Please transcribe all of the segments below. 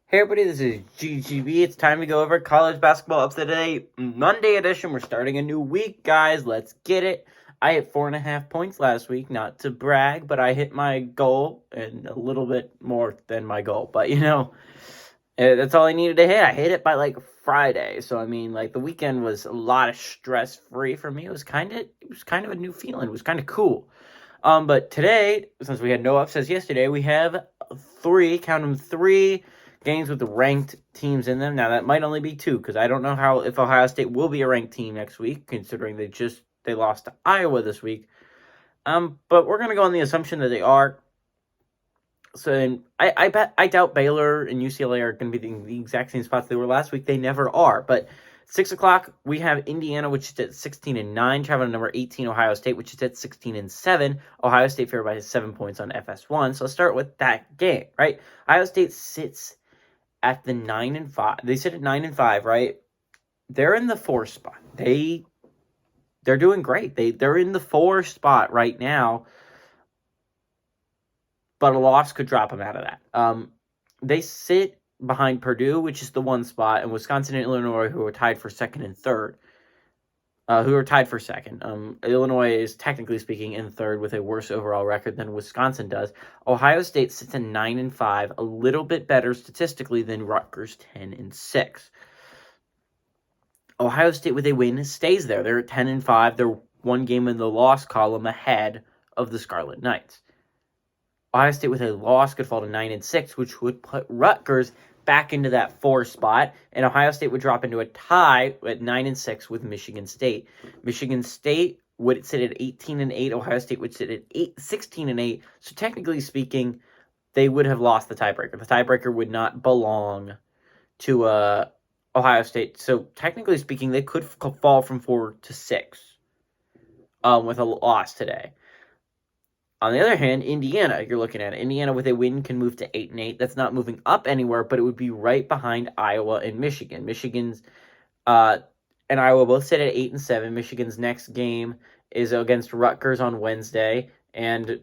Hey everybody, this is GGB. It's time to go over college basketball up to today. Monday edition. We're starting a new week, guys. Let's get it. I hit 4.5 points last week, not to brag, but I hit my goal and a little bit more than my goal. But that's all I needed to hit. I hit it by like Friday. So the weekend was a lot of stress free for me. It was kind of a new feeling. It was kind of cool. But today, since we had no upsets yesterday, we have count them, three games with the ranked teams in them. Now, that might only be two, because I don't know if Ohio State will be a ranked team next week, considering they lost to Iowa this week. But we're going to go on the assumption that they are. So I doubt Baylor and UCLA are going to be the exact same spots they were last week. They never are. But 6 o'clock, we have Indiana, which is at 16-9, traveling to number 18, Ohio State, which is at 16-7. Ohio State favored by 7 points on FS1. So let's start with that game, right? Ohio State sits at the 9-5. They sit at 9-5, right? They're in the 4 spot. They're doing great. They're in the 4 spot right now, but a loss could drop them out of that. They sit behind Purdue, which is the 1 spot, and Wisconsin and Illinois, who are tied for second and third. Illinois is, technically speaking, in third with a worse overall record than Wisconsin does. Ohio State sits at 9-5, a little bit better statistically than Rutgers, 10-6. Ohio State with a win stays there. They're at 10-5. They're 1 game in the loss column ahead of the Scarlet Knights. Ohio State with a loss could fall to 9-6, which would put Rutgers back into that 4 spot, and Ohio State would drop into a tie at 9-6 with Michigan State. Michigan State would sit at 18-8. Ohio State would sit at 16-8. So technically speaking, they would have lost the tiebreaker. The tiebreaker would not belong to Ohio State. So technically speaking, they could fall from 4 to 6 with a loss today. On the other hand, Indiana, you're looking at it. Indiana with a win can move to 8-8. That's not moving up anywhere, but it would be right behind Iowa and Michigan. Michigan's and Iowa both sit at 8-7. Michigan's next game is against Rutgers on Wednesday, and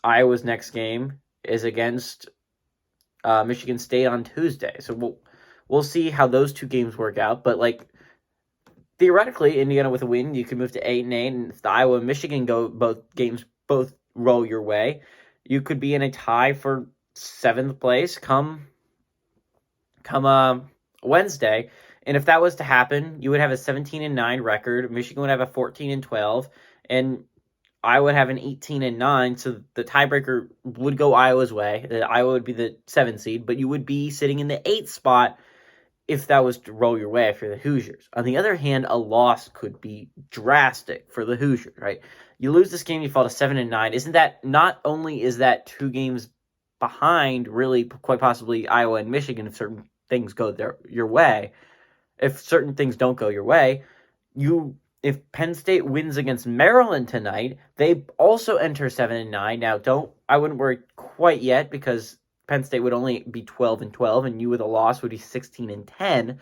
Iowa's next game is against Michigan State on Tuesday. So we'll see how those 2 games work out. But theoretically, Indiana with a win, you could move to 8-8, and if the Iowa and Michigan both roll your way, you could be in a tie for 7th place come Wednesday. And if that was to happen, you would have a 17-9 record. Michigan would have a 14-12, and Iowa would have an 18-9. So the tiebreaker would go Iowa's way. Iowa would be the 7th seed, but you would be sitting in the 8th spot if that was to roll your way for the Hoosiers. On the other hand, a loss could be drastic for the Hoosiers, right? You lose this game, you fall to 7-9. Isn't that, not only is that 2 games behind, really, quite possibly Iowa and Michigan if certain things go your way. If certain things don't go your way, if Penn State wins against Maryland tonight, they also enter 7-9. Now, I wouldn't worry quite yet, because Penn State would only be 12-12, and you with a loss would be 16-10.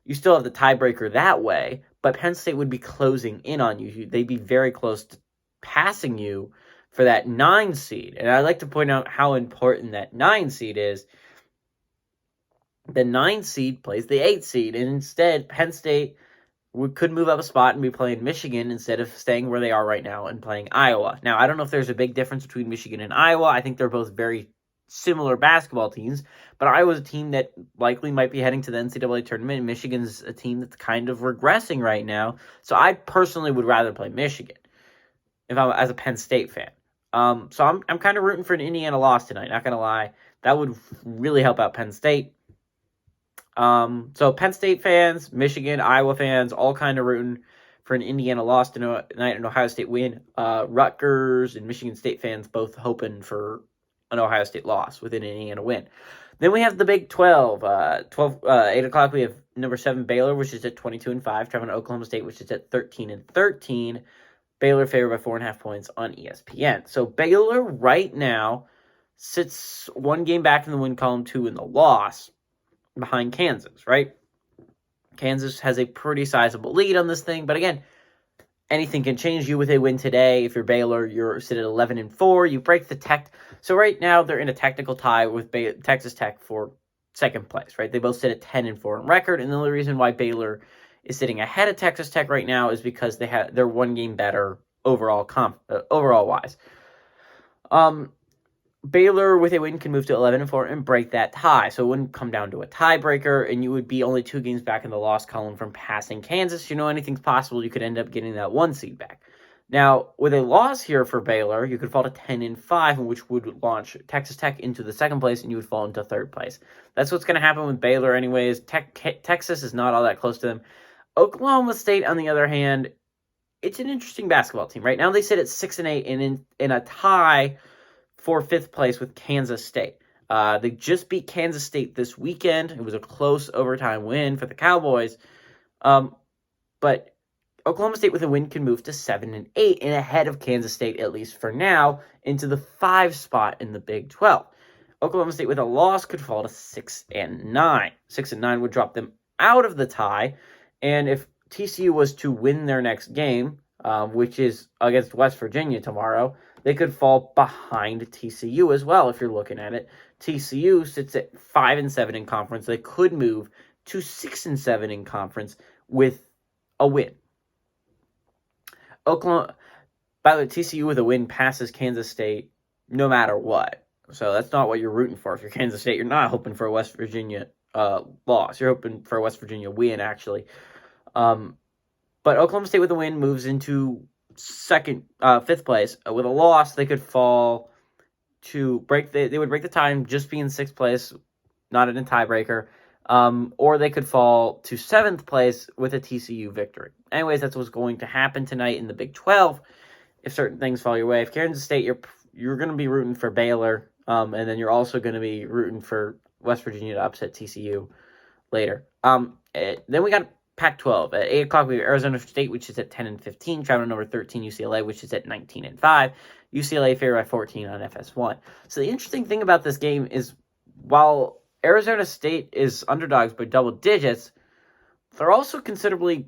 You still have the tiebreaker that way, but Penn State would be closing in on you. They'd be very close to passing you for that 9 seed. And I'd like to point out how important that 9 seed is. The 9 seed plays the 8 seed, and instead, Penn State could move up a spot and be playing Michigan instead of staying where they are right now and playing Iowa. Now, I don't know if there's a big difference between Michigan and Iowa. I think they're both very similar basketball teams, but Iowa's a team that likely might be heading to the NCAA tournament, and Michigan's a team that's kind of regressing right now. So I personally would rather play Michigan if I'm as a Penn State fan. So I'm kind of rooting for an Indiana loss tonight, not gonna lie. That would really help out Penn State. So Penn State fans, Michigan, Iowa fans, all kind of rooting for an Indiana loss tonight, an Ohio State win. Rutgers and Michigan State fans both hoping for an Ohio State loss with an Indiana win. Then we have the Big 12. 8 o'clock, we have number 7 Baylor, which is at 22-5, traveling to Oklahoma State, which is at 13-13. Baylor favored by 4.5 points on ESPN. So Baylor right now sits 1 game back in the win column, 2 in the loss, behind Kansas, right? Kansas has a pretty sizable lead on this thing, but again, anything can change. You with a win today. If you're Baylor, you're sit at 11-4. You break the tech. So right now they're in a technical tie with Texas Tech for second place, right? They both sit at 10-4 in record, and the only reason why Baylor is sitting ahead of Texas Tech right now is because they're one game better overall wise. Baylor with a win can move to 11-4 and break that tie, so it wouldn't come down to a tiebreaker, and you would be only 2 games back in the loss column from passing Kansas. Anything's possible. You could end up getting that 1 seed back. Now, with a loss here for Baylor, you could fall to 10-5, which would launch Texas Tech into the second place, and you would fall into third place. That's what's going to happen with Baylor anyways. Texas is not all that close to them. Oklahoma State, on the other hand, it's an interesting basketball team. Right now they sit at 6-8 and in a tie for 5th place with Kansas State. They just beat Kansas State this weekend. It was a close overtime win for the Cowboys. But Oklahoma State with a win can move to 7-8 and ahead of Kansas State, at least for now, into the 5 spot in the Big 12. Oklahoma State with a loss could fall to 6-9. 6-9 would drop them out of the tie. And if TCU was to win their next game, which is against West Virginia tomorrow, they could fall behind TCU as well if you're looking at it. TCU sits at 5-7 in conference. They could move to 6-7 in conference with a win. Oklahoma, by the way, TCU with a win passes Kansas State no matter what. So that's not what you're rooting for. If you're Kansas State, you're not hoping for a West Virginia loss. You're hoping for a West Virginia win, actually. But Oklahoma State with a win moves into 5th place. With a loss, they could fall to they would break the tie and just be in 6th place, not in a tiebreaker. Or they could fall to 7th place with a TCU victory. Anyways, that's what's going to happen tonight in the Big 12. If certain things fall your way, if Kansas State, you're going to be rooting for Baylor, and then you're also going to be rooting for West Virginia to upset TCU later. Then we got Pac-12. At 8 o'clock, we have Arizona State, which is at 10-15, traveling number 13 UCLA, which is at 19-5. UCLA favored by 14 on FS1. So the interesting thing about this game is while Arizona State is underdogs by double digits, they're also considerably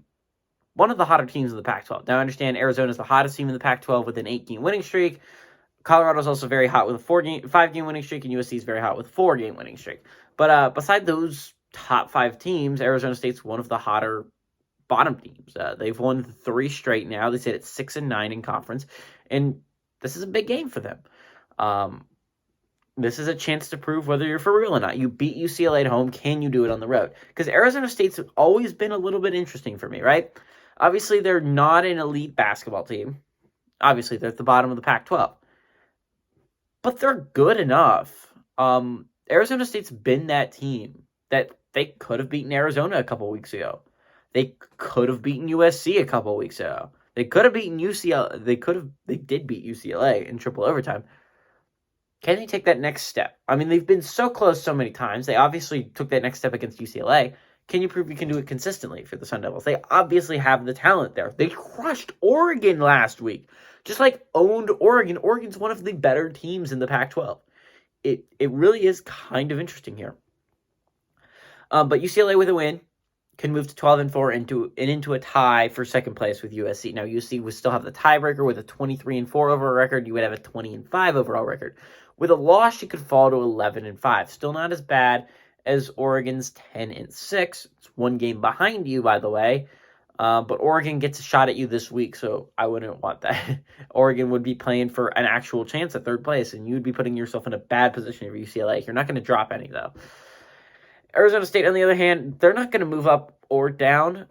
one of the hotter teams in the Pac-12. Now, I understand Arizona is the hottest team in the Pac-12 with an 8-game winning streak. Colorado's also very hot with a 5-game winning streak, and USC is very hot with a 4-game winning streak. But beside those top 5 teams, Arizona State's one of the hotter bottom teams. They've won 3 straight now. They sit at 6-9 in conference, and this is a big game for them. This is a chance to prove whether you're for real or not. You beat UCLA at home. Can you do it on the road? Because Arizona State's always been a little bit interesting for me, right? Obviously, they're not an elite basketball team. Obviously, they're at the bottom of the Pac-12. But they're good enough. Arizona State's been that team that they could have beaten Arizona a couple weeks ago. They could have beaten USC a couple weeks ago. They could have beaten UCLA. They did beat UCLA in triple overtime. Can they take that next step? I mean, they've been so close so many times. They obviously took that next step against UCLA. Can you prove you can do it consistently for the Sun Devils? They obviously have the talent there. They crushed Oregon last week. Just like owned Oregon. Oregon's one of the better teams in the Pac-12. It really is kind of interesting here. But UCLA with a win can move to 12-4 into a tie for second place with USC. Now, USC would still have the tiebreaker with a 23-4 overall record. You would have a 20-5 overall record. With a loss, you could fall to 11-5. Still not as bad as Oregon's 10-6. It's 1 game behind you, by the way. But Oregon gets a shot at you this week, so I wouldn't want that. Oregon would be playing for an actual chance at third place, and you'd be putting yourself in a bad position for UCLA. You're not going to drop any, though. Arizona State, on the other hand, they're not going to move up or down.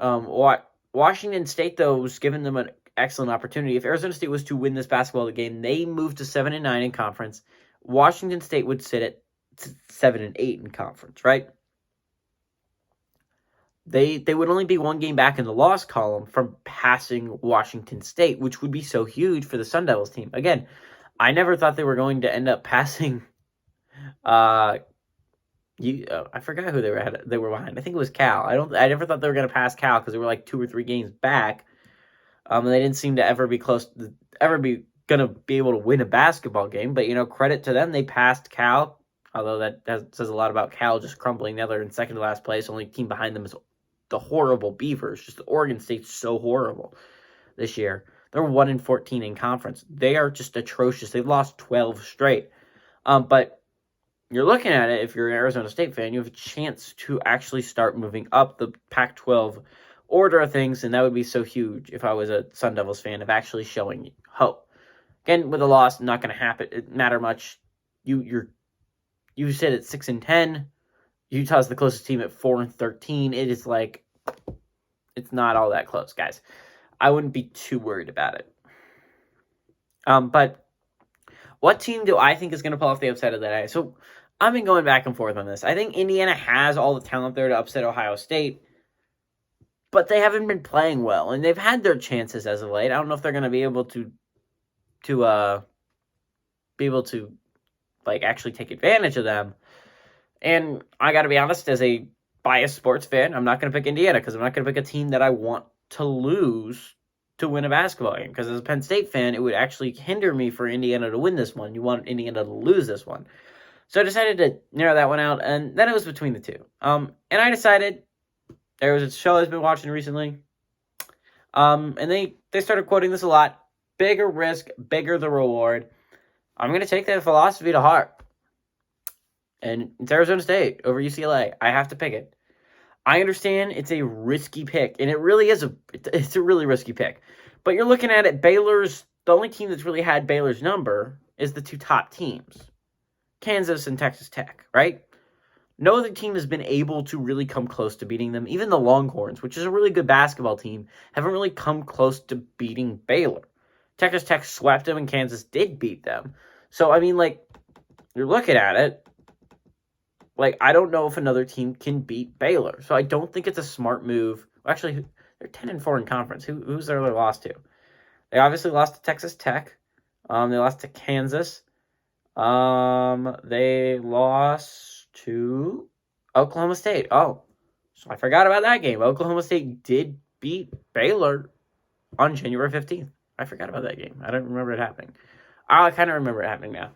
Washington State, though, was giving them an excellent opportunity. If Arizona State was to win this basketball game, they move to 7-9 in conference. Washington State would sit at 7-8 in conference, right? They would only be 1 game back in the loss column from passing Washington State, which would be so huge for the Sun Devils team. Again, I never thought they were going to end up passing. I forgot who they were behind. I think it was Cal. I never thought they were going to pass Cal because they were like 2 or 3 games back. And they didn't seem to ever be going to be able to win a basketball game. But credit to them, they passed Cal. Although that says a lot about Cal just crumbling. Now they're in second to last place. Only team behind them is the horrible Beavers. Just Oregon State's so horrible this year. They're 1-14 in conference. They are just atrocious. They've lost 12 straight. But you're looking at it, if you're an Arizona State fan, you have a chance to actually start moving up the Pac-12 order of things, and that would be so huge if I was a Sun Devils fan, of actually showing hope. Again, with a loss, not going to happen. It matter much. You sit at 6-10. Utah's the closest team at 4-13. It is like, it's not all that close, guys. I wouldn't be too worried about it. But what team do I think is going to pull off the upset of the day? So I've been going back and forth on this. I think Indiana has all the talent there to upset Ohio State, but they haven't been playing well, and they've had their chances as of late. I don't know if they're going to be able to like actually take advantage of them. And I got to be honest, as a biased sports fan, I'm not going to pick Indiana because I'm not going to pick a team that I want to lose to win a basketball game. Because as a Penn State fan, it would actually hinder me for Indiana to win this one. You want Indiana to lose this one. So I decided to narrow that one out, and then it was between the two. And I decided, there was a show I've been watching recently, and they started quoting this a lot. Bigger risk, bigger the reward. I'm going to take that philosophy to heart. And it's Arizona State over UCLA. I have to pick it. I understand it's a risky pick, and it really is it's a really risky pick. But you're looking at it, the only team that's really had Baylor's number is the two top teams, Kansas and Texas Tech, right? No other team has been able to really come close to beating them. Even the Longhorns, which is a really good basketball team, haven't really come close to beating Baylor. Texas Tech swept them, and Kansas did beat them. So, I mean, like, you're looking at it, like, I don't know if another team can beat Baylor. So I don't think it's a smart move. Actually, they're 10-4 in conference. Who's their other loss to? They obviously lost to Texas Tech. They lost to Kansas. They lost to Oklahoma State. Oh, so I forgot about that game. Oklahoma State did beat Baylor on January 15th. I forgot about that game. I don't remember it happening. I kind of remember it happening now.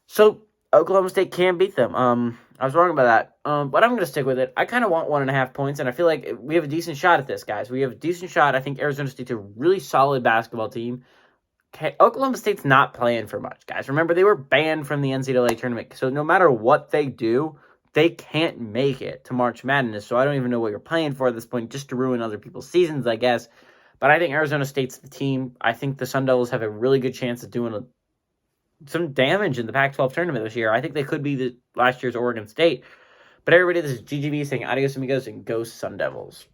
So Oklahoma State can beat them. I was wrong about that. But I'm going to stick with it. I kind of want 1.5 points, and I feel like we have a decent shot at this, guys. We have a decent shot. I think Arizona State's a really solid basketball team. Okay, Oklahoma State's not playing for much, guys. Remember, they were banned from the NCAA tournament. So no matter what they do, they can't make it to March Madness. So I don't even know what you're playing for at this point, just to ruin other people's seasons, I guess. But I think Arizona State's the team. I think the Sun Devils have a really good chance of doing some damage in the Pac-12 tournament this year. I think they could be last year's Oregon State. But everybody, this is GGB saying adios amigos and go Sun Devils.